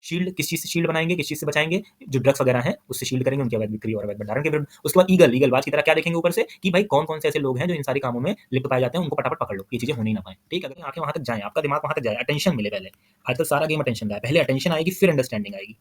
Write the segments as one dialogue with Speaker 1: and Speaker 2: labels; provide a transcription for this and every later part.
Speaker 1: Shield किस चीज़ से shield बनाएंगे, किस चीज़ से बचाएंगे, जो ड्रग्स वगैरह हैं उससे शील्ड करेंगे, उनकी अवैध बिक्री और अवैध भंडारण के विरुद्ध। उसके बाद ईगल बाज की तरह क्या देखेंगे ऊपर से कि भाई कौन कौन से ऐसे लोग हैं जो इन सारी कामों में लिप्त पाए जाते हैं, उनको फटाफट पकड़ लो, ये चीज़ें होनी ना पाए। ठीक है, अगर आंखें वहां तक जाएं, आपका दिमाग वहां तक जाए, अटेंशन मिले पहले। आजकल सारा गेम अटेंशन का है, पहले अटेंशन आएगी फिर अंडरस्टैंडिंग आएगी,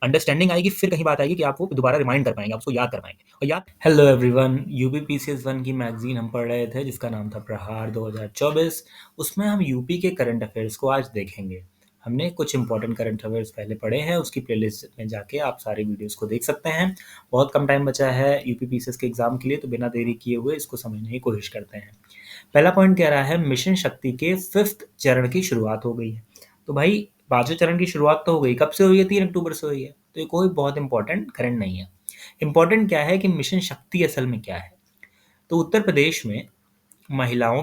Speaker 1: अंडरस्टैंडिंग आएगी फिर कहीं बात आएगी कि आप वो दोबारा रिमाइंड कर पाएंगे, आप उसको याद कर पाएंगे। और याद, हेलो एवरीवन, यूपीपीसीएस 1 की मैगजीन हम पढ़ रहे थे जिसका नाम था प्रहार 2024। उसमें हम यूपी के करंट अफेयर्स को आज देखेंगे। हमने कुछ इंपॉर्टेंट करंट अफेयर्स पहले पढ़े हैं, उसकी प्लेलिस्ट में जाके आप सारी वीडियोस को देख सकते हैं। बहुत कम टाइम बचा है यूपीपीसीएस के एग्जाम के लिए, तो बिना देरी किए हुए इसको समझने की कोशिश करते हैं। पहला पॉइंट कह रहा है मिशन शक्ति के 5th चरण की शुरुआत हो गई है। तो भाई 5वें चरण की शुरुआत तो हो गई, कब से हुई है? 3 अक्टूबर से हुई है। तो ये कोई बहुत इंपॉर्टेंट करंट नहीं है। इंपॉर्टेंट क्या है कि मिशन शक्ति असल में क्या है। तो उत्तर प्रदेश में महिलाओं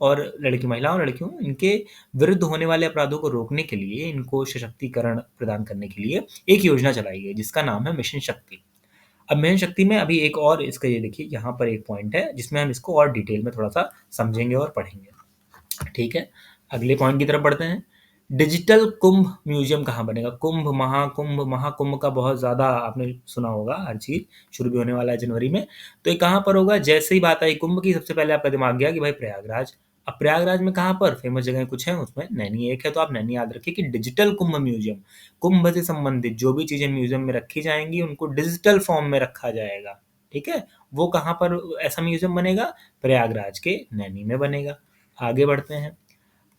Speaker 1: और लड़कियों इनके विरुद्ध होने वाले अपराधों को रोकने के लिए, इनको सशक्तिकरण प्रदान करने के लिए एक योजना चलाई गई जिसका नाम है मिशन शक्ति। अब मिशन शक्ति में अभी एक और इसका, ये देखिए यहाँ पर एक पॉइंट है जिसमें हम इसको और डिटेल में थोड़ा सा समझेंगे और पढ़ेंगे। ठीक है, अगले पॉइंट की तरफ बढ़ते हैं। डिजिटल कुंभ म्यूजियम कहाँ बनेगा? महाकुंभ का बहुत ज़्यादा आपने सुना होगा, हर चीज़ शुरू भी होने वाला है जनवरी में। तो ये कहाँ पर होगा? जैसे ही बात आई कुंभ की, सबसे पहले आपका दिमाग गया कि भाई प्रयागराज। अब प्रयागराज में कहाँ पर? फेमस जगह कुछ है, उसमें नैनी एक है, तो आप नैनी याद रखिए कि डिजिटल कुंभ म्यूजियम, कुंभ से संबंधित जो भी चीज़ें म्यूजियम में रखी जाएंगी उनको डिजिटल फॉर्म में रखा जाएगा। ठीक है, वो कहाँ पर ऐसा म्यूजियम बनेगा? प्रयागराज के नैनी में बनेगा। आगे बढ़ते हैं।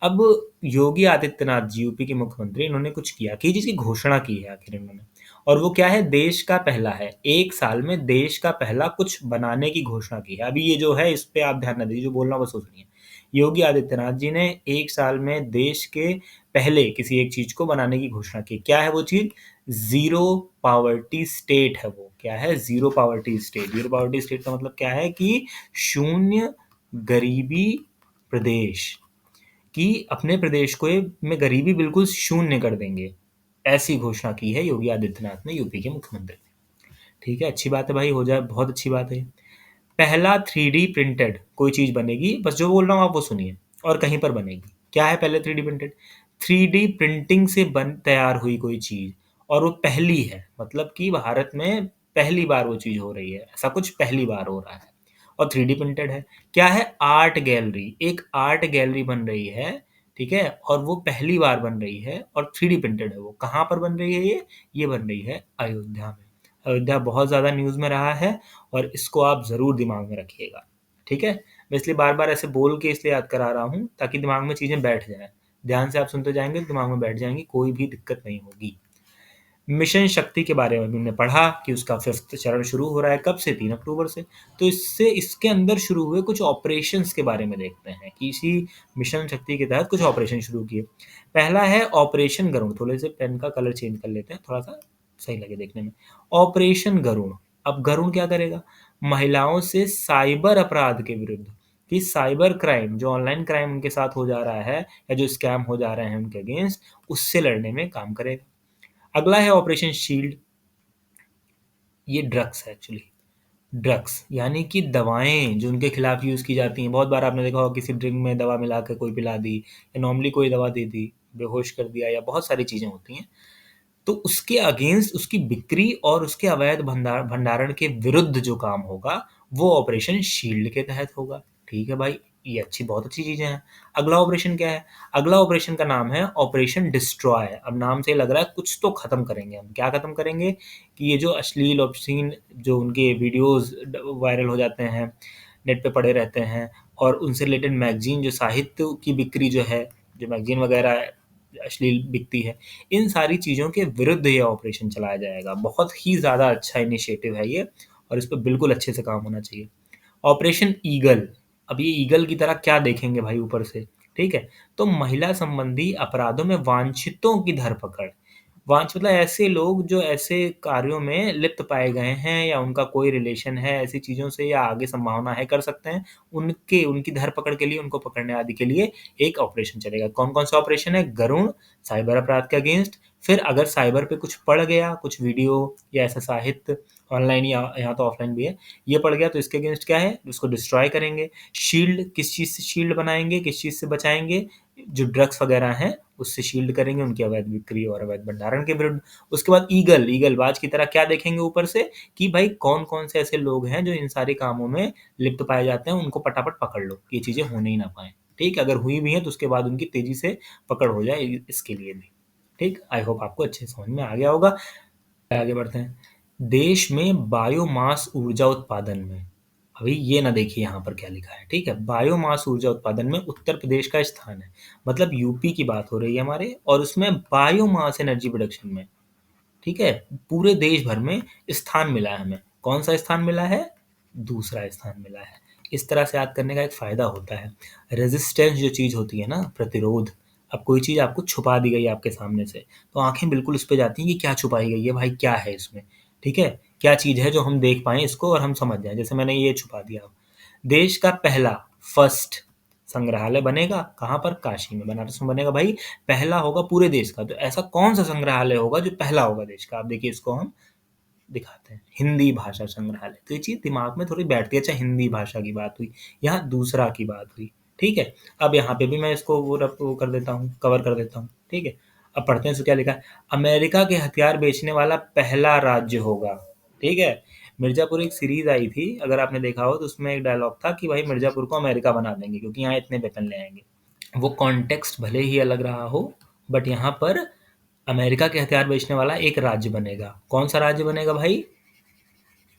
Speaker 1: अब योगी आदित्यनाथ जी, यूपी के मुख्यमंत्री, इन्होंने कुछ किया कि जिसकी घोषणा की है आखिर इन्होंने, और वो क्या है? देश का पहला है, एक साल में देश का पहला कुछ बनाने की घोषणा की है। अभी ये जो है इस पे आप ध्यान न दीजिए, जो बोलना बस सुनिए। योगी आदित्यनाथ जी ने एक साल में देश के पहले किसी एक चीज को बनाने की घोषणा की। क्या है वो चीज? जीरो पावर्टी स्टेट है वो। क्या है? Zero poverty state. Zero poverty state का मतलब क्या है कि शून्य गरीबी प्रदेश, कि अपने प्रदेश को में गरीबी बिल्कुल शून्य कर देंगे, ऐसी घोषणा की है योगी आदित्यनाथ ने, यूपी के मुख्यमंत्री ने। ठीक है, अच्छी बात है भाई, हो जाए बहुत अच्छी बात है। पहला 3D प्रिंटेड कोई चीज बनेगी, बस जो बोल रहा हूँ आप वो सुनिए, और कहीं पर बनेगी। क्या है पहले 3D प्रिंटेड? 3D प्रिंटिंग से बन तैयार हुई कोई चीज, और वो पहली है, मतलब कि भारत में पहली बार वो चीज हो रही है, ऐसा कुछ पहली बार हो रहा है और 3D प्रिंटेड है। क्या है? आर्ट गैलरी, एक आर्ट गैलरी बन रही है। ठीक है, और वो पहली बार बन रही है और 3D प्रिंटेड है। वो कहाँ पर बन रही है? ये बन रही है अयोध्या में। अयोध्या बहुत ज़्यादा न्यूज़ में रहा है और इसको आप ज़रूर दिमाग में रखिएगा। ठीक है, मैं इसलिए बार बार ऐसे बोल के इसलिए याद करा रहा हूँ ताकि दिमाग में चीज़ें बैठ जाएं। ध्यान से आप सुनते जाएंगे, दिमाग में बैठ जाएंगी, कोई भी दिक्कत नहीं होगी। मिशन शक्ति के बारे में भी हमने पढ़ा कि उसका 5th चरण शुरू हो रहा है। कब से? 3 अक्टूबर से। तो इससे इसके अंदर शुरू हुए कुछ ऑपरेशंस के बारे में देखते हैं कि इसी मिशन शक्ति के तहत कुछ ऑपरेशन शुरू किए। पहला है ऑपरेशन गरुड़। थोड़े से पेन का कलर चेंज कर लेते हैं, थोड़ा सा सही लगे देखने में। ऑपरेशन गरुड़। अब गरुड़ क्या करेगा? महिलाओं से साइबर अपराध के विरुद्ध, कि साइबर क्राइम, जो ऑनलाइन क्राइम उनके साथ हो जा रहा है या जो स्कैम हो जा रहे हैं उनके अगेंस्ट, उससे लड़ने में काम करेगा। अगला है ऑपरेशन शील्ड। ये ड्रग्स है एक्चुअली। ड्रग्स यानी कि दवाएं जो उनके खिलाफ यूज की जाती हैं। बहुत बार आपने देखा होगा किसी ड्रिंक में दवा मिला के कोई पिला दी, या नॉर्मली कोई दवा दे दी, बेहोश कर दिया, या बहुत सारी चीजें होती हैं। तो उसके अगेंस्ट, उसकी बिक्री और उसके अवैध भंडारण के विरुद्ध जो काम होगा वो ऑपरेशन शील्ड के तहत होगा। ठीक है भाई, ये बहुत अच्छी चीजें हैं। अगला ऑपरेशन क्या है? अगला ऑपरेशन का नाम है ऑपरेशन डिस्ट्रॉय। अब नाम से लग रहा है कुछ तो खत्म करेंगे हम। क्या खत्म करेंगे? कि ये जो अश्लील ऑब्सीन जो उनके वीडियोस वायरल हो जाते हैं, नेट पे पड़े रहते हैं, और उनसे रिलेटेड मैगजीन, जो साहित्य की बिक्री जो है, जो मैगजीन वगैरह अश्लील बिकती है, इन सारी चीज़ों के विरुद्ध ये ऑपरेशन चलाया जाएगा। बहुत ही ज़्यादा अच्छा इनिशिएटिव है ये, और इस पर बिल्कुल अच्छे से काम होना चाहिए। Operation eagle. अब ये ईगल की तरह क्या देखेंगे भाई ऊपर से? ठीक है, तो महिला संबंधी अपराधों में वांछितों की धरपकड़। वांछ मतलब ऐसे लोग जो ऐसे कार्यों में लिप्त पाए गए हैं या उनका कोई रिलेशन है ऐसी चीज़ों से, या आगे संभावना है कर सकते हैं, उनकी धरपकड़ के लिए, उनको पकड़ने आदि के लिए एक ऑपरेशन चलेगा। कौन कौन सा ऑपरेशन है? गरुण, साइबर अपराध के अगेंस्ट। फिर अगर साइबर पे कुछ पड़ गया, कुछ वीडियो या ऐसा साहित्य, ऑनलाइन यहाँ तो ऑफलाइन भी है। ये पड़ गया तो इसके अगेंस्ट क्या है, उसको डिस्ट्रॉय करेंगे। शील्ड, किस चीज़ से शील्ड बनाएंगे, किस चीज़ से बचाएंगे, जो ड्रग्स वगैरह हैं उससे शील्ड करेंगे, उनकी अवैध बिक्री और अवैध भंडारण के विरुद्ध। उसके बाद ईगल, ईगल बाज की तरह क्या देखेंगे ऊपर से कि भाई कौन कौन से ऐसे लोग हैं जो इन सारे कामों में लिप्त पाए जाते हैं, उनको फटाफट पकड़ लो, ये चीज़ें होने ही ना पाए। ठीक है, अगर हुई भी हैं तो उसके बाद उनकी तेजी से पकड़ हो जाए, इसके लिए भी। ठीक, आई होप आपको अच्छे से समझ में आ गया होगा। आगे बढ़ते हैं। देश में बायोमास ऊर्जा उत्पादन में, अभी ये ना देखिए यहाँ पर क्या लिखा है, ठीक है। बायोमास ऊर्जा उत्पादन में उत्तर प्रदेश का स्थान है, मतलब यूपी की बात हो रही है हमारे, और उसमें बायोमास एनर्जी प्रोडक्शन में, ठीक है, पूरे देश भर में स्थान मिला है हमें। कौन सा स्थान मिला है? दूसरा स्थान मिला है। इस तरह से याद करने का एक फ़ायदा होता है। रेजिस्टेंस जो चीज़ होती है ना, प्रतिरोध, अब कोई चीज़ आपको छुपा दी गई आपके सामने से, तो आँखें बिल्कुल उस पे जाती हैं कि क्या छुपाई गई है भाई, क्या है इसमें? ठीक है? क्या चीज़ है जो हम देख पाएँ इसको और हम समझ जाएँ, जैसे मैंने ये छुपा दिया। देश का पहला, फर्स्ट संग्रहालय बनेगा कहाँ पर? काशी में, बनारस में बनेगा भाई। पहला होगा पूरे देश का, तो ऐसा कौन सा संग्रहालय होगा जो पहला होगा देश का? आप देखिए, इसको हम दिखाते हैं, हिंदी भाषा संग्रहालय। तो ये चीज़ दिमाग में थोड़ी बैठती है। अच्छा, हिंदी भाषा की बात हुई, यहाँ दूसरा की बात हुई, ठीक है। अब यहाँ पे भी मैं इसको वो कर देता हूँ, कवर कर देता हूँ, ठीक है। अब पढ़ते हैं इसको क्या लिखा है। अमेरिका के हथियार बेचने वाला पहला राज्य होगा, ठीक है। मिर्जापुर एक सीरीज आई थी, अगर आपने देखा हो तो उसमें एक डायलॉग था कि भाई मिर्जापुर को अमेरिका बना देंगे क्योंकि यहाँ इतने वेपन ले आएंगे। वो कॉन्टेक्स्ट भले ही अलग रहा हो, बट यहाँ पर अमेरिका के हथियार बेचने वाला एक राज्य बनेगा। कौन सा राज्य बनेगा भाई?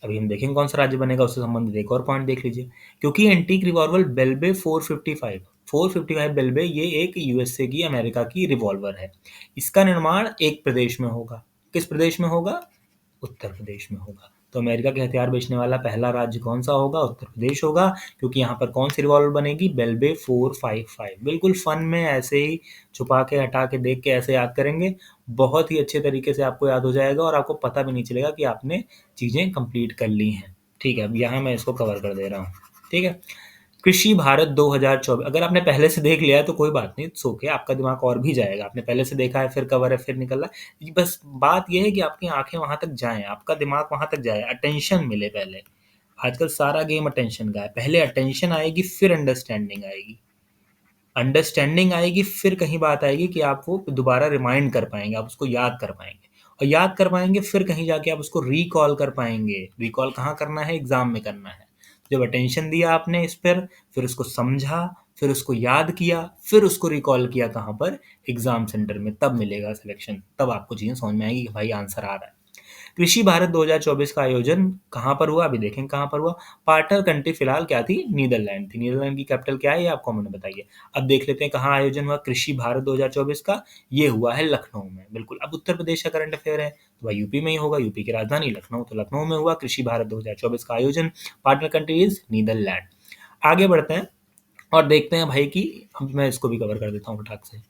Speaker 1: अभी हम देखेंगे कौन सा राज्य बनेगा, उससे संबंधित एक और पॉइंट देख लीजिए। क्योंकि एंटीक रिवॉल्वर बेल्बे 455 बेल्बे, ये एक यूएसए की, अमेरिका की रिवॉल्वर है। इसका निर्माण एक प्रदेश में होगा। किस प्रदेश में होगा? उत्तर प्रदेश में होगा। तो अमेरिका के हथियार बेचने वाला पहला राज्य कौन सा होगा? उत्तर प्रदेश होगा। क्योंकि यहाँ पर कौन सी रिवॉल्वर बनेगी? बेल्बे 455। बिल्कुल फन में ऐसे ही छुपा के, हटा के, देख के ऐसे याद करेंगे, बहुत ही अच्छे तरीके से आपको याद हो जाएगा और आपको पता भी नहीं चलेगा कि आपने चीज़ें कंप्लीट कर ली हैं। ठीक है, अब यहाँ मैं इसको कवर कर दे रहा हूँ, ठीक है। कृषि भारत 2024, अगर आपने पहले से देख लिया है तो कोई बात नहीं, इट्स ओके, आपका दिमाग और भी जाएगा। आपने पहले से देखा है, फिर कवर है, फिर निकल रहा है। ये बस बात ये है कि आपकी आंखें वहां तक जाएं, आपका दिमाग वहां तक जाए, अटेंशन मिले पहले। आजकल सारा गेम अटेंशन का है। पहले अटेंशन आएगी, फिर अंडरस्टैंडिंग आएगी। अंडरस्टैंडिंग आएगी, फिर कहीं बात आएगी कि आप वो दोबारा रिमाइंड कर पाएंगे, आप उसको याद कर पाएंगे, और याद कर पाएंगे फिर कहीं जाके आप उसको रिकॉल कर पाएंगे। रिकॉल कहाँ करना है? एग्जाम में करना है। जब अटेंशन दिया आपने इस पर, फिर उसको समझा, फिर उसको याद किया, फिर उसको रिकॉल किया, कहाँ पर? एग्जाम सेंटर में। तब मिलेगा सिलेक्शन, तब आपको चीज़ें समझ में आएगी कि भाई आंसर आ रहा है। कृषि भारत 2024 का आयोजन कहाँ पर हुआ? अभी देखेंगे कहाँ पर हुआ। पार्टनर कंट्री फिलहाल क्या थी? नीदरलैंड थी। नीदरलैंड की कैपिटल क्या है, ये आपको मैंने बताइए। अब देख लेते हैं कहाँ आयोजन हुआ कृषि भारत 2024 का। ये हुआ है लखनऊ में, बिल्कुल। अब उत्तर प्रदेश का करंट अफेयर है तो भाई यूपी में ही होगा, यूपी की राजधानी लखनऊ, तो लखनऊ में हुआ कृषि भारत 2024 का आयोजन। Partner country is Netherland. आगे बढ़ते हैं और देखते हैं भाई कि, अब मैं इसको भी कवर कर देता हूँ फटाक से,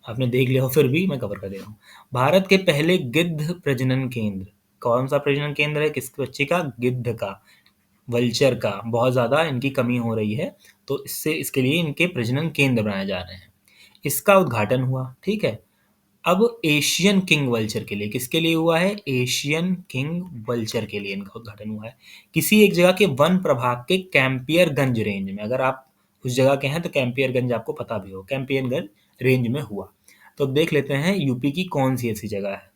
Speaker 1: आपने देख लिया हो फिर भी मैं कवर कर दे रहा हूँ। भारत के पहले गिद्ध प्रजनन केंद्र, कौन सा प्रजनन केंद्र है? किस बच्चे का? गिद्ध का, वल्चर का। बहुत ज़्यादा इनकी कमी हो रही है, तो इसके लिए इनके प्रजनन केंद्र बनाए जा रहे हैं। इसका उद्घाटन हुआ, ठीक है। अब एशियन किंग वल्चर के लिए, किसके लिए हुआ है? एशियन किंग वल्चर के लिए इनका उद्घाटन हुआ है। किसी एक जगह के वन प्रभाग के कैंपियरगंज रेंज में, अगर आप उस जगह के हैं तो कैंपियरगंज आपको पता भी हो, कैंपियरगंज रेंज में हुआ। तो देख लेते हैं यूपी की कौन सी ऐसी जगह है।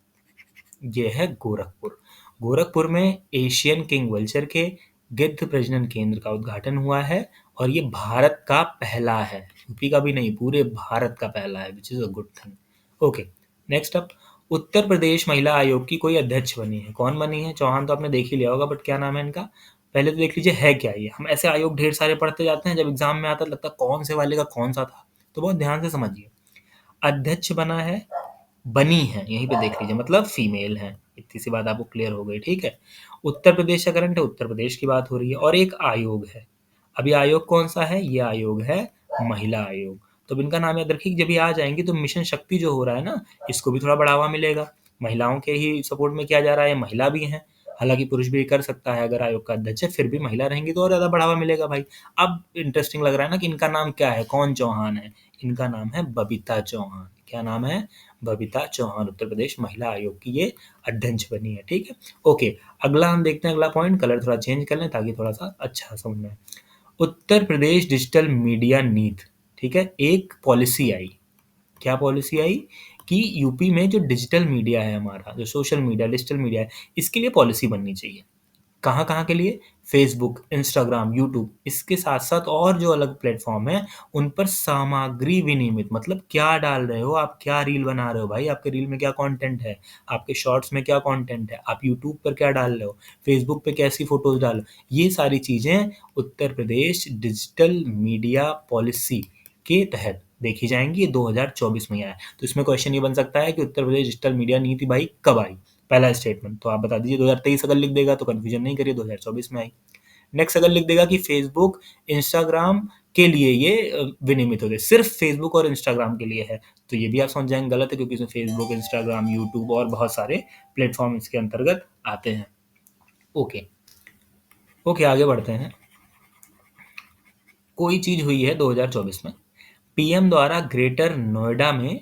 Speaker 1: ये है गोरखपुर। गोरखपुर में एशियन किंग वल्चर के गिद्ध प्रजनन केंद्र का उद्घाटन हुआ है, और ये भारत का पहला है, यूपी का भी नहीं, पूरे भारत का पहला है, which is a good thing. Okay, next up. Uttar Pradesh महिला आयोग की कोई अध्यक्ष बनी है। कौन बनी है? चौहान तो आपने देख ही लिया होगा, बट क्या नाम है इनका? पहले तो देख लीजिए है क्या ये। हम ऐसे आयोग ढेर सारे पढ़ते जाते हैं, जब एग्जाम में आता है लगता है कौन से वाले का कौन सा था, तो बहुत ध्यान से समझिए। अध्यक्ष बना है, बनी है, यहीं पे देख लीजिए, मतलब फीमेल है। इतनी सी बात आपको क्लियर हो गई, ठीक है। उत्तर प्रदेश का करंट है, उत्तर प्रदेश की बात हो रही है, और एक आयोग है। अभी आयोग कौन सा है? ये आयोग है महिला आयोग। तो अब इनका नाम याद रखिए, जब ये आ जाएंगे तो मिशन शक्ति जो हो रहा है ना, इसको भी थोड़ा बढ़ावा मिलेगा। महिलाओं के ही सपोर्ट में किया जा रहा है, महिला भी है, हालांकि पुरुष भी कर सकता है अगर आयोग का अध्यक्ष है, फिर भी महिला रहेंगी तो और ज्यादा बढ़ावा मिलेगा भाई। अब इंटरेस्टिंग लग रहा है ना कि इनका नाम क्या है, कौन चौहान है? इनका नाम है बबीता चौहान। क्या नाम है? बबीता चौहान, उत्तर प्रदेश महिला आयोग की ये अध्यक्ष बनी है, ठीक है? ओके, अगला हम देखते हैं, अगला पॉइंट, कलर थोड़ा चेंज कर लें ताकि थोड़ा-सा अच्छा समझ में आए। उत्तर प्रदेश डिजिटल मीडिया नीति, ठीक है? एक पॉलिसी आई, क्या पॉलिसी आई कि यूपी में जो डिजिटल मीडिया है हमारा, जो सोशल मीडिया, डिजिटल मीडिया है, इसके लिए पॉलिसी बननी चाहिए। कहाँ-कहाँ के लिए? फ़ेसबुक, इंस्टाग्राम, यूट्यूब, इसके साथ-साथ और जो अलग प्लेटफ़ॉर्म हैं, उन पर सामग्री विनियमित, मतलब क्या डाल रहे हो आप, क्या रील बना रहे हो भाई, आपके रील में क्या कंटेंट है, आपके शॉर्ट्स में क्या कंटेंट है, आप यूट्यूब पर क्या डाल रहे हो, फ़ेसबुक पे कैसी फ़ोटोज़ डाल रहे हो, ये सारी चीज़ें Uttar Pradesh digital media policy के तहत देखी जाएँगी। ये 2024 में आया है। तो इसमें क्वेश्चन ये बन सकता है कि उत्तर प्रदेश डिजिटल मीडिया नीति भाई कब आई? पहला स्टेटमेंट तो आप बता दीजिए। 2023 अगर लिख देगा तो कन्फ्यूजन नहीं करिए, 2024 में आई। नेक्स्ट अगर लिख देगा कि फेसबुक, इंस्टाग्राम के लिए ये विनियमित हो गए, सिर्फ फेसबुक और इंस्टाग्राम के लिए है, तो ये भी आप समझ जाएंगे गलत है, क्योंकि इसमें फेसबुक, इंस्टाग्राम, यूट्यूब और बहुत सारे प्लेटफॉर्म इसके अंतर्गत आते हैं। ओके, ओके, आगे बढ़ते हैं। कोई चीज हुई है 2024 में, पीएम द्वारा ग्रेटर नोएडा में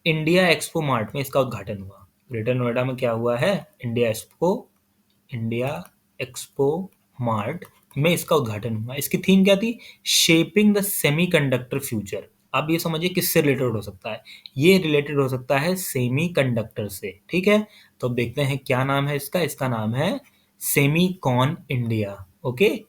Speaker 1: इंडिया एक्सपो मार्ट में इसका उद्घाटन हुआ। ग्रेटर नोएडा में क्या हुआ है? इंडिया एक्सपो मार्ट में इसका उद्घाटन हुआ। इसकी थीम क्या थी? Shaping the semiconductor future. अब ये समझिए किससे रिलेटेड हो सकता है? ये रिलेटेड हो सकता है सेमीकंडक्टर से, ठीक है? तो अब देखते हैं क्या नाम है इसका। इसका नाम है सेमीकॉन इंडिया। ओके,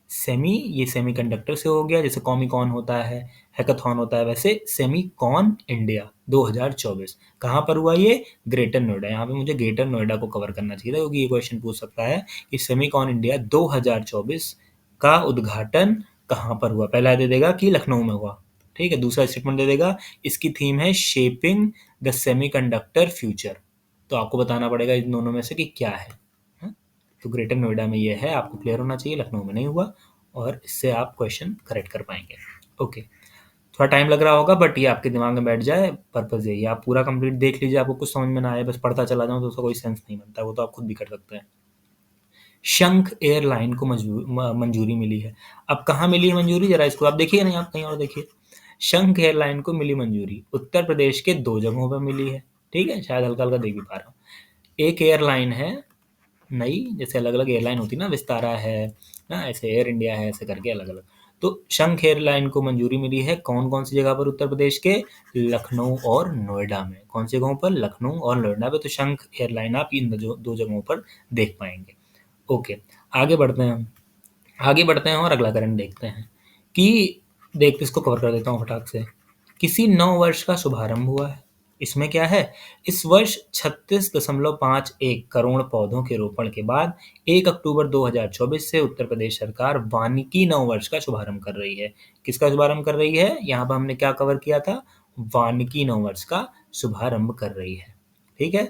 Speaker 1: सेमी, ये सेमीकंडक्टर से हो गया, जैसे कॉमिकॉन होता है, हैकाथॉन होता है, वैसे सेमीकॉन इंडिया 2024 कहाँ पर हुआ? ये ग्रेटर नोएडा। यहाँ पे मुझे ग्रेटर नोएडा को कवर करना चाहिए था, क्योंकि ये क्वेश्चन पूछ सकता है कि सेमीकॉन इंडिया 2024 का उद्घाटन कहाँ पर हुआ। पहला दे देगा कि लखनऊ में हुआ, ठीक है? दूसरा स्टेटमेंट दे देगा इसकी थीम है शेपिंग द सेमीकंडक्टर फ्यूचर। तो आपको बताना पड़ेगा इन दोनों में से कि क्या है। हाँ? तो ग्रेटर नोएडा में ये है, आपको क्लियर होना चाहिए, लखनऊ में नहीं हुआ, और इससे आप क्वेश्चन करेक्ट कर पाएंगे। ओके, थोड़ा टाइम लग रहा होगा, बट ये आपके दिमाग में बैठ जाए, पर्पज़ यही है। आप पूरा कंप्लीट देख लीजिए, आपको कुछ समझ में ना आए, बस पढ़ता चला जाऊँ तो उसका कोई सेंस नहीं बनता, वो तो आप खुद भी कर सकते हैं। शंख एयरलाइन को मंजूरी मिली है। अब कहाँ मिली है मंजूरी? जरा इसको आप देखिए, नहीं आप कहीं और देखिए। शंख एयरलाइन को मिली मंजूरी, उत्तर प्रदेश के 2 जगहों पर मिली है, ठीक है? शायद हल्का-हल्का देख भी पा रहा हूँ। एक एयरलाइन है नई, जैसे अलग-अलग एयरलाइन होती है ना, विस्तारा है ना, ऐसे एयर इंडिया है, ऐसे करके अलग-अलग। तो शंख एयरलाइन को मंजूरी मिली है कौन-कौन सी जगह पर उत्तर प्रदेश के? लखनऊ और नोएडा में। कौन सी जगहों पर? लखनऊ और नोएडा पे। तो शंख एयरलाइन आप इन दो जगहों पर देख पाएंगे। ओके, आगे बढ़ते हैं हम। आगे बढ़ते हैं और अगला करंट देखते हैं कि देखते, इसको कवर कर देता हूँ फटाक से। किसी नव वर्ष का शुभारंभ हुआ है। इसमें क्या है? इस वर्ष 36.51 करोड़ पौधों के रोपण के बाद 1 अक्टूबर 2024 से उत्तर प्रदेश सरकार वानिकी नव वर्ष का शुभारंभ कर रही है। किसका शुभारंभ कर रही है? यहाँ पर हमने क्या कवर किया था? वानिकी नव वर्ष का शुभारंभ कर रही है, ठीक है?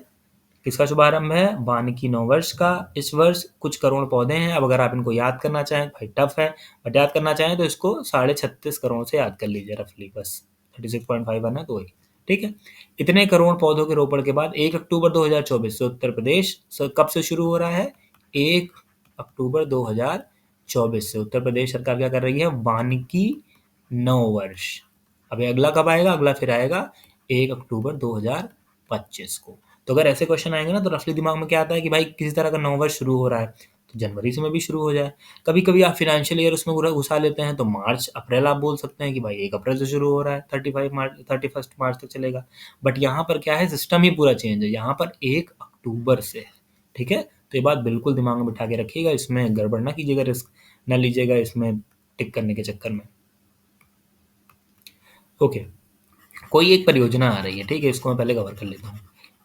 Speaker 1: किसका शुभारंभ है? वानिकी नववर्ष का। इस वर्ष कुछ करोड़ पौधे हैं। अब अगर आप इनको याद करना चाहें, भाई टफ है, बट याद करना चाहें तो इसको 36.5 करोड़ से याद कर लीजिए रफली, बस 36.51 है तो वही, ठीक है? इतने करोड़ पौधों के रोपण के बाद 1 अक्टूबर 2024 से उत्तर प्रदेश कब से शुरू हो रहा है? 1 अक्टूबर 2024 से उत्तर प्रदेश सरकार क्या कर रही है? वानिकी नववर्ष। अब ये अगला कब आएगा? अगला फिर आएगा 1 अक्टूबर 2025 को। तो अगर ऐसे क्वेश्चन आएंगे ना, तो रफली दिमाग में क्या आता है कि भाई किसी तरह का नौ वर्ष शुरू हो रहा है, तो जनवरी से में भी शुरू हो जाए। कभी कभी आप फिनेंशियल ईयर उसमें पूरा घुसा लेते हैं, तो मार्च अप्रैल आप बोल सकते हैं कि भाई 1 अप्रैल से शुरू हो रहा है, 31 मार्च तक चलेगा। बट यहाँ पर क्या है? सिस्टम ही पूरा चेंज है, यहाँ पर 1 अक्टूबर से है, ठीक है? तो ये बात बिल्कुल दिमाग में बिठा के रखिएगा, इसमें गड़बड़ ना कीजिएगा, रिस्क ना लीजिएगा इसमें टिक करने के चक्कर में। ओके, कोई एक परियोजना आ रही है, ठीक है? इसको मैं पहले कवर कर लेता हूँ।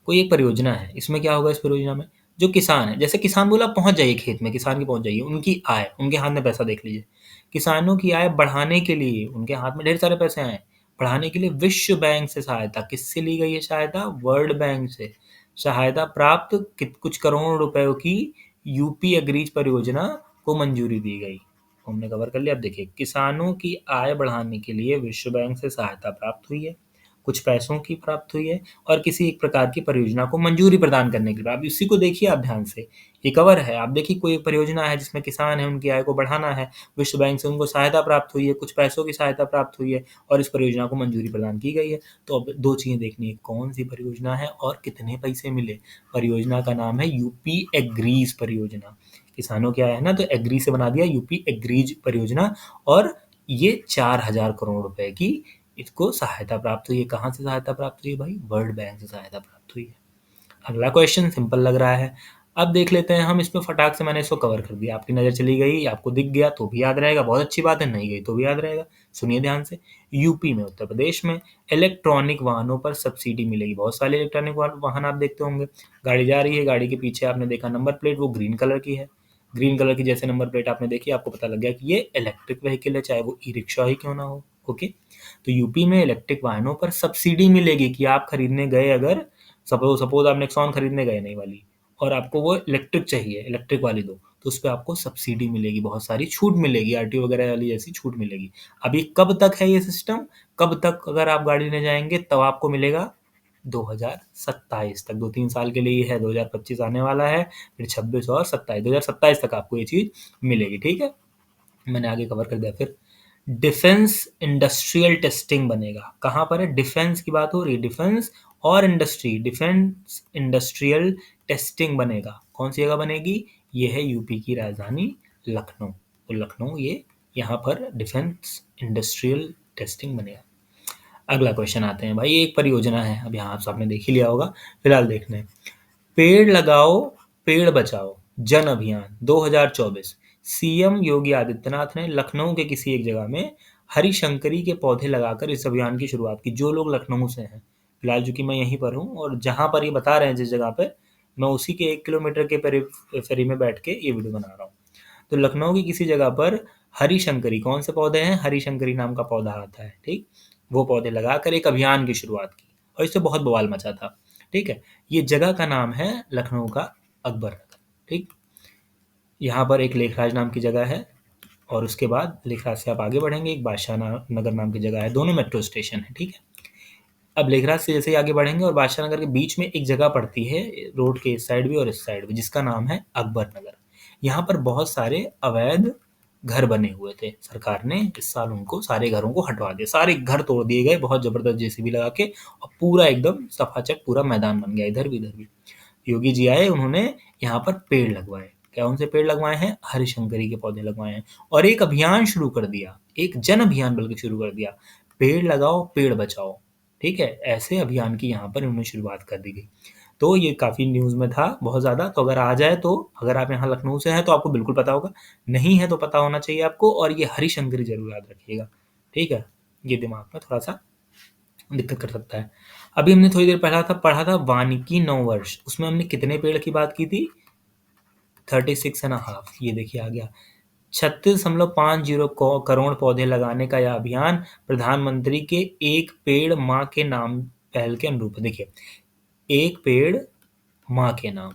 Speaker 1: कोई एक परियोजना है, इसमें क्या होगा? इस परियोजना में जो किसान है, जैसे किसान बोला पहुँच जाइए खेत में, किसान की पहुँच जाइए, उनकी आय, उनके हाथ में पैसा देख लीजिए। किसानों की आय बढ़ाने के लिए उनके हाथ में ढेर सारे पैसे आए, बढ़ाने के लिए विश्व बैंक से सहायता। किससे ली गई है सहायता? वर्ल्ड बैंक से सहायता प्राप्त कुछ करोड़ रुपयों की यूपी एग्रीज परियोजना को मंजूरी दी गई। हमने कवर कर लिया। अब देखिए, किसानों की आय बढ़ाने के लिए विश्व बैंक से सहायता प्राप्त हुई है। कुछ पैसों की प्राप्त हुई है और किसी एक प्रकार की परियोजना को मंजूरी प्रदान करने के लिए। आप इसी को देखिए आप ध्यान से, ये कवर है। आप देखिए कोई एक परियोजना है जिसमें किसान हैं, उनकी आय को बढ़ाना है, विश्व बैंक से उनको सहायता प्राप्त हुई है, कुछ पैसों की सहायता प्राप्त हुई है और इस परियोजना को मंजूरी प्रदान की गई है। तो अब 2 चीज़ें देखनी है, कौन-सी परियोजना है और कितने पैसे मिले। परियोजना का नाम है यूपी एग्रीज़ परियोजना। किसानों की आय है ना, तो एग्री से बना दिया यूपी एग्रीज़ परियोजना और ये 4,000 करोड़ रुपए की इसको सहायता प्राप्त हुई है। कहाँ से सहायता प्राप्त हुई है भाई? वर्ल्ड बैंक से सहायता प्राप्त हुई है। अगला क्वेश्चन सिंपल लग रहा है। अब देख लेते हैं हम, इसमें फटाक से मैंने इसको कवर कर दिया। आपकी नज़र चली गई, आपको दिख गया तो भी याद रहेगा, बहुत अच्छी बात है, नहीं गई तो भी याद रहेगा। सुनिए ध्यान से, यूपी में, उत्तर प्रदेश में इलेक्ट्रॉनिक वाहनों पर सब्सिडी मिलेगी। बहुत सारे इलेक्ट्रॉनिक वाहन आप देखते होंगे। गाड़ी जा रही है, गाड़ी के पीछे आपने देखा नंबर प्लेट, वो ग्रीन कलर की है। ग्रीन कलर की जैसे नंबर प्लेट आपने देखी, आपको पता लग गया कि ये इलेक्ट्रिक व्हीकल है, चाहे वो ई रिक्शा ही क्यों ना हो। ओके, तो यूपी में इलेक्ट्रिक वाहनों पर सब्सिडी मिलेगी कि आप खरीदने गए, अगर सपोज आप नेक्सॉन खरीदने गए नई वाली और आपको वो इलेक्ट्रिक चाहिए, इलेक्ट्रिक वाली दो, तो उस पे आपको सब्सिडी मिलेगी, बहुत सारी छूट मिलेगी, आरटीओ वगैरह वाली जैसी छूट मिलेगी। अब ये कब तक है ये सिस्टम? कब तक अगर आप गाड़ी लेने जाएंगे तब आपको मिलेगा? 2027 तक, 2-3 साल के लिए है। 2025 आने वाला है, फिर 26 और 27, 2027 तक आपको ये चीज़ मिलेगी। ठीक है, मैंने आगे कवर कर दिया। फिर डिफेंस इंडस्ट्रियल टेस्टिंग बनेगा। कहाँ पर है? डिफेंस की बात हो रही है, डिफेंस और इंडस्ट्री, डिफेंस इंडस्ट्रियल टेस्टिंग बनेगा। कौन सी जगह बनेगी? ये है यूपी की राजधानी लखनऊ। तो लखनऊ, ये यहाँ पर डिफेंस इंडस्ट्रियल टेस्टिंग बनेगा। अगला क्वेश्चन आते हैं भाई, एक परियोजना है, अब यहाँ आपने देख ही लिया होगा, फिलहाल देखना है। पेड़ लगाओ पेड़ बचाओ जन अभियान 2024। सीएम योगी आदित्यनाथ ने लखनऊ के किसी एक जगह में हरिशंकरी के पौधे लगाकर इस अभियान की शुरुआत की। जो लोग लखनऊ से हैं, फिलहाल चूंकि मैं यहीं पर हूँ और जहाँ पर ये बता रहे हैं जिस जगह पे, मैं उसी के 1 किलोमीटर के फेरी में बैठ के ये वीडियो बना रहा हूँ। तो लखनऊ की किसी जगह पर हरिशंकरी, कौन से पौधे हैं? हरिशंकरी नाम का पौधा आता है, ठीक, वो पौधे लगाकर एक अभियान की शुरुआत की और इससे बहुत बवाल मचा था। ठीक है, ये जगह का नाम है लखनऊ का अकबर नगर। ठीक, यहाँ पर एक लेखराज नाम की जगह है और उसके बाद लेखराज से आप आगे बढ़ेंगे, एक बादशाह नगर नाम की जगह है, दोनों मेट्रो स्टेशन है। ठीक है, अब लेखराज से जैसे ही आगे बढ़ेंगे और बादशाह नगर के बीच में एक जगह पड़ती है, रोड के इस साइड भी और इस साइड भी, जिसका नाम है अकबर नगर। यहाँ पर बहुत सारे अवैध घर बने हुए थे। सरकार ने इस साल उनको सारे घरों को हटवा दिया, सारे घर तोड़ दिए गए बहुत जबरदस्त जेसीबी लगा के, और पूरा एकदम सफाचक पूरा मैदान बन गया, इधर भी इधर भी। योगी जी आए, उन्होंने यहाँ पर पेड़ लगवाए। क्या उनसे पेड़ लगवाए हैं? हरिशंकरी के पौधे लगवाए हैं और एक अभियान शुरू कर दिया, एक जन अभियान बल्कि शुरू कर दिया, पेड़ लगाओ पेड़ बचाओ। ठीक है, ऐसे अभियान की यहाँ पर उन्होंने शुरुआत कर दी गई। तो ये काफ़ी न्यूज़ में था बहुत ज़्यादा। तो अगर आ जाए, तो अगर आप यहाँ लखनऊ से हैं तो आपको बिल्कुल पता होगा, नहीं है तो पता होना चाहिए आपको, और ये हरिशंकरी जरूर याद रखिएगा। ठीक है, ये दिमाग में थोड़ा सा दिक्कत कर सकता है। अभी हमने थोड़ी देर पढ़ा था वानिकी 9 वर्ष, उसमें हमने कितने पेड़ की बात की थी? 36.5। ये देखिए आ गया 36.50 करोड़ पौधे लगाने का यह अभियान प्रधानमंत्री के एक पेड़ माँ के नाम पहल के अनुरूप है। देखिए, एक पेड़ माँ के नाम,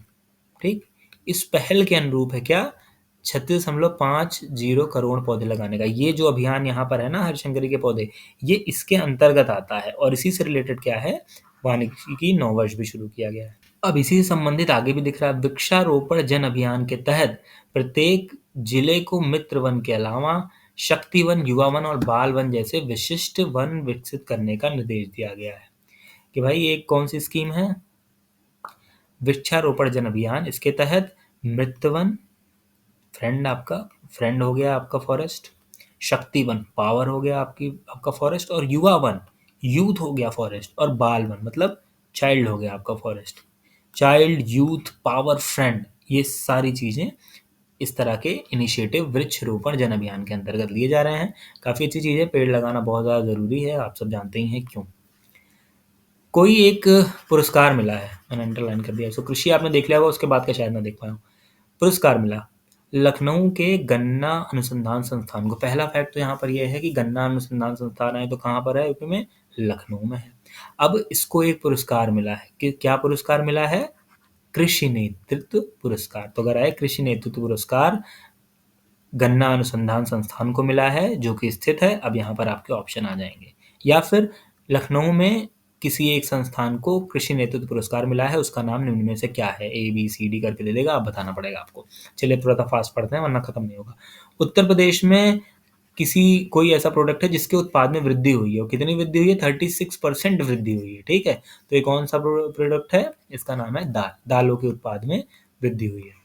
Speaker 1: ठीक, इस पहल के अनुरूप है क्या? 36.50 करोड़ पौधे लगाने का ये जो अभियान यहाँ पर है ना, हरिशंकरी के पौधे, ये इसके अंतर्गत आता है और इसी से रिलेटेड क्या है? वानिकी 9 वर्ष भी शुरू किया गया है। अब इसी से संबंधित आगे भी दिख रहा है, वृक्षारोपण जन अभियान के तहत प्रत्येक जिले को मित्र वन के अलावा शक्ति वन, युवा वन और बाल वन जैसे विशिष्ट वन विकसित करने का निर्देश दिया गया है। कि भाई एक कौन सी स्कीम है? वृक्षारोपण जन अभियान, इसके तहत मित्र वन, फ्रेंड आपका, फ्रेंड हो गया आपका फॉरेस्ट, शक्ति वन पावर हो गया आपका फॉरेस्ट, और युवा वन यूथ हो गया फॉरेस्ट, और बाल वन मतलब चाइल्ड हो गया आपका forest. Child, youth, power, friend, ये सारी चीज़ें इस तरह के इनिशिएटिव वृक्षारोपण जन अभियान के अंतर्गत लिए जा रहे हैं। काफ़ी अच्छी चीज़ है, पेड़ लगाना बहुत ज़्यादा ज़रूरी है, आप सब जानते ही हैं क्यों। कोई एक पुरस्कार मिला है, मैंने अंडरलाइन कर दिया इसको, कृषि आपने देख लिया होगा, उसके बाद का शायद ना देख पाया हूँ। पुरस्कार मिला लखनऊ के गन्ना अनुसंधान संस्थान को। पहला फैक्ट तो यहाँ पर यह है कि गन्ना अनुसंधान संस्थान है तो कहाँ पर है? यूपी में, लखनऊ में है। अब इसको एक पुरस्कार मिला है कि क्या पुरस्कार मिला है? कृषि नेतृत्व पुरस्कार। तो अगर आए कृषि नेतृत्व पुरस्कार गन्ना अनुसंधान संस्थान को मिला है, जो कि स्थित है, अब यहाँ पर आपके ऑप्शन आ जाएंगे, या फिर लखनऊ में किसी एक संस्थान को कृषि नेतृत्व पुरस्कार मिला है, उसका नाम निम्न में से क्या है? ए, बी, सी, डी करके दे देगा, अब बताना पड़ेगा आपको। चलिए थोड़ा-सा फास्ट पढ़ते हैं वरना खत्म नहीं होगा। उत्तर प्रदेश में कोई ऐसा प्रोडक्ट है जिसके उत्पाद में वृद्धि हुई है, और कितनी वृद्धि हुई है? 36% वृद्धि हुई है, ठीक है? तो ये कौन-सा प्रोडक्ट है? इसका नाम है दाल। दालों के उत्पाद में वृद्धि हुई है।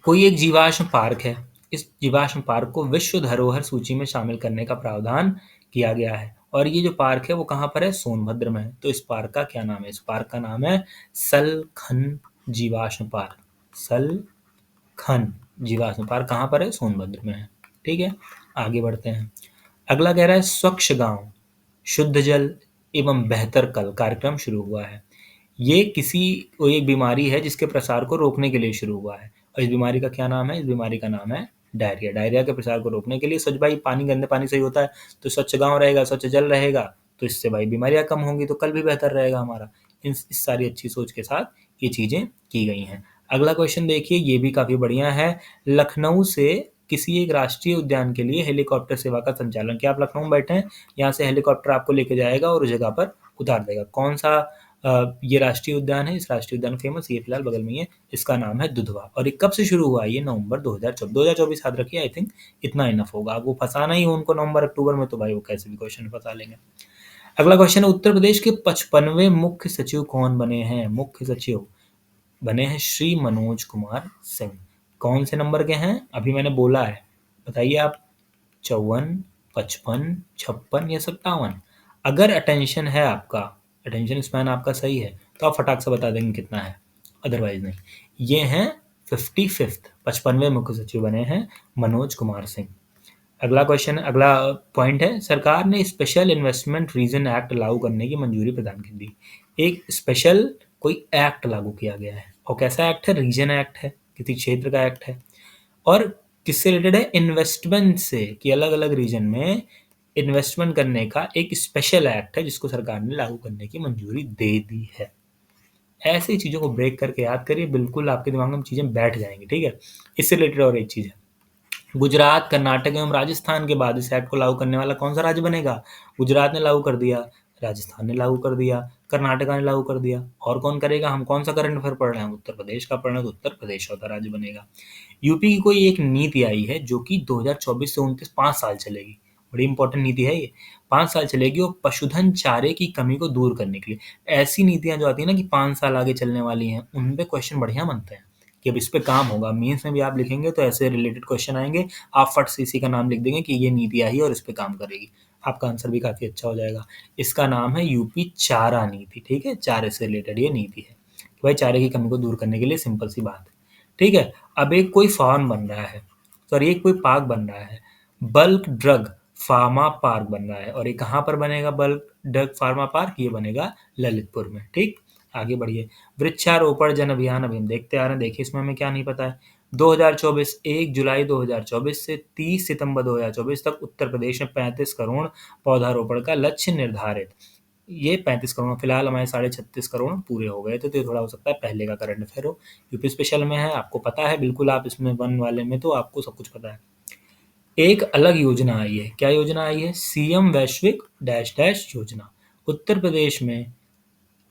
Speaker 1: कोई एक जीवाश्म पार्क है, इस जीवाश्म पार्क को विश्व धरोहर सूची में शामिल करने का प्रावधान किया गया है, और ये जो पार्क है वो कहाँ पर है? सोनभद्र में है। तो इस पार्क का क्या नाम है? इस पार्क का नाम है सलखन जीवाश्म पार्क। सलखन जीवाश्म पार्क कहाँ पर है? सोनभद्र में है, ठीक है? आगे बढ़ते हैं। अगला कह रहा है स्वच्छ गांव, शुद्ध जल एवं बेहतर कल कार्यक्रम शुरू हुआ है। ये कोई एक बीमारी है जिसके प्रसार को रोकने के लिए शुरू हुआ है, और इस बीमारी का क्या नाम है? इस बीमारी का नाम है डायरिया। डायरिया के प्रसार को रोकने के लिए स्वच्छ भाई पानी, गंदे पानी से ही होता है, तो स्वच्छ गांव रहेगा, स्वच्छ जल रहेगा, तो इससे भाई बीमारियां कम होंगी, तो कल भी बेहतर रहेगा हमारा। इस सारी अच्छी सोच के साथ ये चीजें की गई हैं। अगला क्वेश्चन देखिए, ये भी काफी बढ़िया है। लखनऊ से किसी एक राष्ट्रीय उद्यान के लिए हेलीकॉप्टर सेवा का संचालन, क्या आप लखनऊ में बैठे हैं? यहाँ से हेलीकॉप्टर आपको लेके जाएगा और उस जगह पर उतार देगा। कौन सा ये राष्ट्रीय उद्यान है? इस राष्ट्रीय उद्यान फेमस, ये फिलहाल बगल में ही है, इसका नाम है दुधवा। और ये कब से शुरू हुआ? ये नवंबर 2024 याद रखिए। आई थिंक इतना इनफ होगा। आपको फंसाना ही हो उनको नवंबर अक्टूबर में, तो भाई वो कैसे भी क्वेश्चन फंसा लेंगे। अगला क्वेश्चन है, उत्तर प्रदेश के 55वें मुख्य सचिव कौन बने हैं? मुख्य सचिव बने हैं श्री मनोज कुमार सिंह। कौन से नंबर के हैं? अभी मैंने बोला है, बताइए आप। 54, 55, 56 या 57? अगर अटेंशन है आपका, अटेंशन स्पैन आपका सही है, तो आप फटाक से बता देंगे कितना है, अदरवाइज नहीं। ये हैं 55th, 55वें मुख्य सचिव बने हैं मनोज कुमार सिंह। अगला क्वेश्चन, अगला पॉइंट है, सरकार ने स्पेशल इन्वेस्टमेंट रीजन एक्ट लागू करने की मंजूरी प्रदान कर दी। एक स्पेशल कोई एक्ट लागू किया गया है, और कैसा एक्ट है? रीजन एक्ट है, किसी क्षेत्र का एक्ट है, और किससे रिलेटेड है? इन्वेस्टमेंट से, कि अलग अलग रीजन में इन्वेस्टमेंट करने का एक स्पेशल एक्ट है जिसको सरकार ने लागू करने की मंजूरी दे दी है। ऐसी चीजों को ब्रेक करके याद करिए, बिल्कुल आपके दिमाग में चीजें बैठ जाएंगी, ठीक है? इससे रिलेटेड और एक चीज है, गुजरात, कर्नाटक एवं राजस्थान के बाद इस एक्ट को लागू करने वाला कौन सा राज्य बनेगा? गुजरात ने लागू कर दिया, राजस्थान ने लागू कर दिया, कर्नाटक ने लागू कर दिया, और कौन करेगा? हम कौन सा करंट अफेयर पढ़ रहे हैं? उत्तर प्रदेश का पढ़ रहे हैं, तो उत्तर प्रदेश चौथा राज्य बनेगा। यूपी की कोई एक नीति आई है जो कि 2024 से 29 5 साल चलेगी। बड़ी इंपॉर्टेंट नीति है ये, 5 साल चलेगी, और पशुधन चारे की कमी को दूर करने के लिए। ऐसी नीतियां जो आती है ना कि 5 साल आगे चलने वाली हैं, उन पे क्वेश्चन बढ़िया बनते हैं कि अब इस पे काम होगा। मेंस में भी आप लिखेंगे तो ऐसे रिलेटेड क्वेश्चन आएंगे, आप फट से इसी का नाम लिख देंगे कि ये नीति आई है और इस पे काम करेगी, आपका आंसर भी काफी अच्छा हो जाएगा। इसका नाम है यूपी चारा नीति, ठीक है? चारे से रिलेटेड ये नीति है कि भाई चारे की कमी को दूर करने के लिए, सिंपल सी बात है, ठीक है? अब एक कोई फार्म बन रहा है, सॉरी एक कोई पार्क बन रहा है, बल्क ड्रग फार्मा पार्क बन रहा है, और ये कहाँ पर बनेगा? बल्क ड्रग फार्मा पार्क ये बनेगा ललितपुर में, ठीक? आगे बढ़िए। वृक्षारोपण जन अभियान अभी हम देखते आ रहे हैं, देखिए इसमें हमें क्या नहीं पता है। 2024, 1 जुलाई 2024 से 30 सितंबर 2024 तक उत्तर प्रदेश में 35 करोड़ पौधारोपण का लक्ष्य निर्धारित। ये 35 करोड़, फिलहाल हमारे 36.5 करोड़ पूरे हो गए थे, तो ये थोड़ा हो सकता है पहले का करंट अफेयर हो। यूपी स्पेशल में है, आपको पता है बिल्कुल, आप इसमें 1 वाले में तो आपको सब कुछ पता है। एक अलग योजना आई है, क्या योजना आई है? सीएम वैश्विक डैश डैश योजना। उत्तर प्रदेश में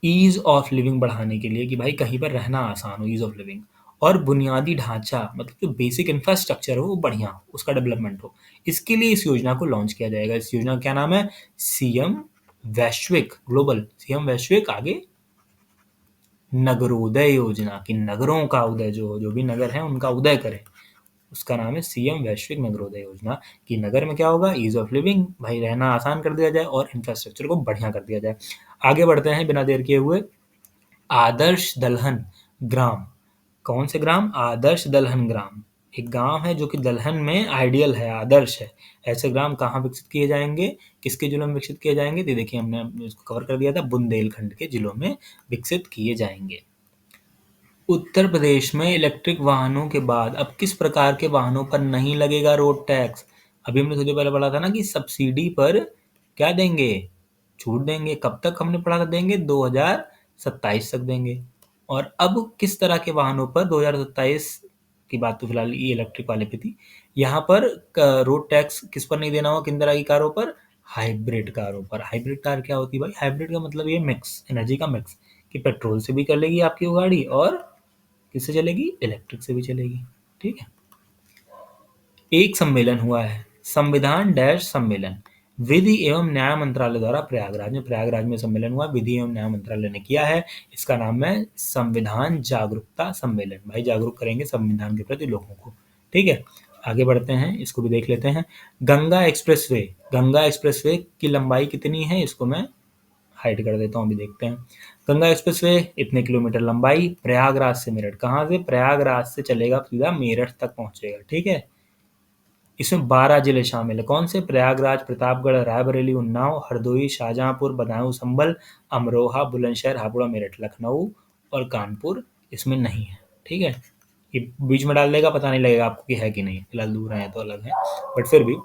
Speaker 1: ईज ऑफ लिविंग बढ़ाने के लिए, कि भाई कहीं पर रहना आसान हो, ईज ऑफ लिविंग, और बुनियादी ढांचा मतलब जो बेसिक इंफ्रास्ट्रक्चर हो वो बढ़िया हो, उसका डेवलपमेंट हो, इसके लिए इस योजना को लॉन्च किया जाएगा। इस योजना का क्या नाम है? सीएम वैश्विक, ग्लोबल सीएम वैश्विक, आगे नगरोदय योजना, कि नगरों का उदय, जो भी नगर है उनका उदय करें, उसका नाम है सीएम वैश्विक नगरोदय योजना। कि नगर में क्या होगा? ईज ऑफ लिविंग, भाई रहना आसान कर दिया जाए और इंफ्रास्ट्रक्चर को बढ़िया कर दिया जाए। आगे बढ़ते हैं बिना देर किए हुए। आदर्श दलहन ग्राम, कौन से ग्राम? आदर्श दलहन ग्राम। एक गांव है जो कि दलहन में आइडियल है, आदर्श है। ऐसे ग्राम कहाँ विकसित किए जाएंगे? किसके जिलों में विकसित किए जाएंगे? तो देखिए हमने इसको कवर कर दिया था, बुंदेलखंड के जिलों में विकसित किए जाएंगे। उत्तर प्रदेश में इलेक्ट्रिक वाहनों के बाद अब किस प्रकार के वाहनों पर नहीं लगेगा रोड टैक्स? अभी हमने थोड़ी देर पहले पढ़ा था ना कि सब्सिडी पर क्या देंगे? छूट देंगे। कब तक हमने पढ़ा था देंगे? 2027 तक देंगे। और अब किस तरह के वाहनों पर 2027 की बात तो फिलहाल ये इलेक्ट्रिक वाले पे थी। यहाँ पर रोड टैक्स किस पर नहीं देना होगा? किन तरह की कारों पर? हाइब्रिड कारों पर। हाइब्रिड कार क्या होती है भाई? हाइब्रिड का मतलब ये मिक्स, एनर्जी का मिक्स, कि पेट्रोल से भी चलेगी आपकी वो गाड़ी और किससे चलेगी? इलेक्ट्रिक से भी चलेगी। ठीक है। एक सम्मेलन हुआ है, संविधान डैश सम्मेलन, विधि एवं न्याय मंत्रालय द्वारा प्रयागराज में सम्मेलन हुआ, विधि एवं न्याय मंत्रालय ने किया है। इसका नाम है संविधान जागरूकता सम्मेलन। भाई जागरूक करेंगे संविधान के प्रति लोगों को। ठीक है, आगे बढ़ते हैं, इसको भी देख लेते हैं। गंगा एक्सप्रेसवे की लंबाई कितनी है? इसको मैं हाइड कर देता हूँ, अभी देखते हैं। गंगा एक्सप्रेसवे इतने किलोमीटर लंबाई, प्रयागराज से मेरठ। कहाँ से? प्रयागराज से चलेगा सीधा मेरठ तक पहुंचेगा। ठीक है। इसमें 12 जिले शामिल है। कौन से? प्रयागराज, प्रतापगढ़, रायबरेली, उन्नाव, हरदोई, शाहजहांपुर, बदायूं, संभल, अमरोहा, बुलंदशहर, हापुड़, मेरठ। लखनऊ और कानपुर इसमें नहीं है। ठीक है, ये बीच में डाल देगा, पता नहीं लगेगा आपको कि है कि नहीं। फिलहाल दूर है तो अलग है, बट फिर भी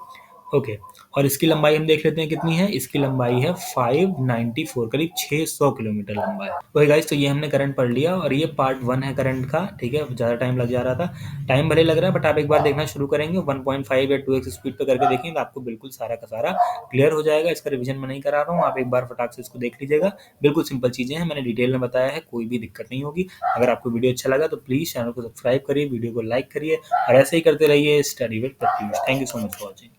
Speaker 1: ओके। और इसकी लंबाई हम देख लेते हैं कितनी है। इसकी लंबाई है 594, करीब 600 किलोमीटर लंबा है। ओके गाइस, तो ये हमने करंट पढ़ लिया और ये पार्ट 1 है करंट का। ठीक है, ज़्यादा टाइम लग जा रहा था, टाइम भले लग रहा है, बट आप एक बार देखना शुरू करेंगे 1.5 या 2x स्पीड पे करके देखेंगे तो आपको बिल्कुल सारा का सारा क्लियर हो जाएगा। इसका रिवीजन मैं नहीं करा रहा हूँ, आप एक बार फटाक से इसको देख लीजिएगा। बिल्कुल सिंपल चीज़ें हैं, मैंने डिटेल में बताया है, कोई भी दिक्कत नहीं होगी। अगर आपको वीडियो अच्छा लगा तो प्लीज़ चैनल को सब्सक्राइब करिए, वीडियो को लाइक करिए और ऐसे ही करते रहिए study with Pratyush. Thank you so much for watching.